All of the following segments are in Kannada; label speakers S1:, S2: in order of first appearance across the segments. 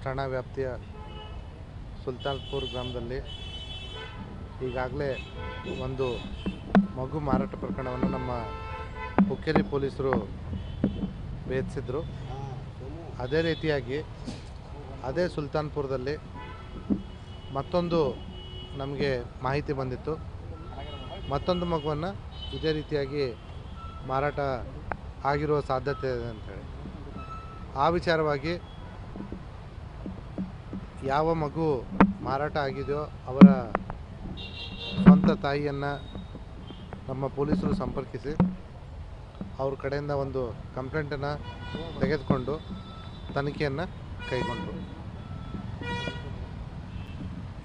S1: ಠಾಣಾ ವ್ಯಾಪ್ತಿಯ ಸುಲ್ತಾನ್ಪುರ್ ಗ್ರಾಮದಲ್ಲಿ ಈಗಾಗಲೇ ಒಂದು ಮಗು ಮಾರಾಟ ಪ್ರಕರಣವನ್ನು ನಮ್ಮ ಹುಕ್ಕೇರಿ ಪೊಲೀಸರು ಭೇದಿಸಿದ್ರು. ಅದೇ ರೀತಿಯಾಗಿ ಅದೇ ಸುಲ್ತಾನ್ಪುರದಲ್ಲಿ ಮತ್ತೊಂದು ನಮಗೆ ಮಾಹಿತಿ ಬಂದಿತ್ತು, ಮತ್ತೊಂದು ಮಗುವನ್ನು ಇದೇ ರೀತಿಯಾಗಿ ಮಾರಾಟ ಆಗಿರುವ ಸಾಧ್ಯತೆ ಇದೆ ಅಂಥೇಳಿ. ಆ ವಿಚಾರವಾಗಿ ಯಾವ ಮಗು ಮಾರಾಟ ಆಗಿದೆಯೋ ಅವರ ಸ್ವಂತ ತಾಯಿಯನ್ನು ನಮ್ಮ ಪೊಲೀಸರು ಸಂಪರ್ಕಿಸಿ ಅವ್ರ ಕಡೆಯಿಂದ ಒಂದು ಕಂಪ್ಲೇಂಟನ್ನು ತೆಗೆದುಕೊಂಡು ತನಿಖೆಯನ್ನು ಕೈಗೊಂಡರು.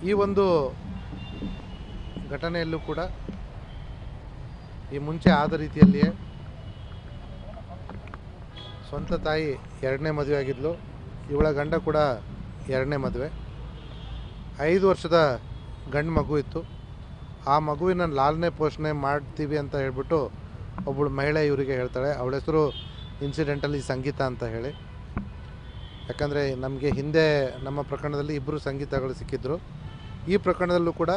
S1: ಈ ಒಂದು ಘಟನೆಯಲ್ಲೂ ಕೂಡ ಈ ಮುಂಚೆ ಆದ ರೀತಿಯಲ್ಲಿಯೇ ಸ್ವಂತ ತಾಯಿ ಎರಡನೇ ಮದುವೆ ಆಗಿದ್ಲು, ಇವಳ ಗಂಡ ಕೂಡ ಎರಡನೇ ಮದುವೆ. 5 ವರ್ಷದ ಗಂಡು ಮಗು ಇತ್ತು. ಆ ಮಗುವಿನ ಲಾಲನೆ ಪೋಷಣೆ ಮಾಡ್ತೀವಿ ಅಂತ ಹೇಳ್ಬಿಟ್ಟು ಒಬ್ಬಳು ಮಹಿಳೆ ಇವರಿಗೆ ಹೇಳ್ತಾಳೆ. ಅವಳ ಹೆಸರು ಇನ್ಸಿಡೆಂಟಲಿ ಸಂಗೀತ ಅಂತ ಹೇಳಿ. ಯಾಕಂದರೆ ನಮಗೆ ಹಿಂದೆ ನಮ್ಮ ಪ್ರಕರಣದಲ್ಲಿ 2 ಸಂಗೀತಗಳು ಸಿಕ್ಕಿದ್ರು. ಈ ಪ್ರಕರಣದಲ್ಲೂ ಕೂಡ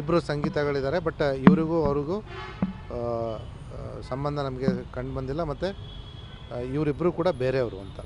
S1: 2 ಸಂಗೀತಗಳಿದ್ದಾರೆ. ಬಟ್ ಇವರಿಗೂ ಅವ್ರಿಗೂ ಸಂಬಂಧ ನಮಗೆ ಕಂಡು ಬಂದಿಲ್ಲ, ಮತ್ತು ಇವರಿಬ್ಬರು ಕೂಡ ಬೇರೆಯವರು ಅಂತ.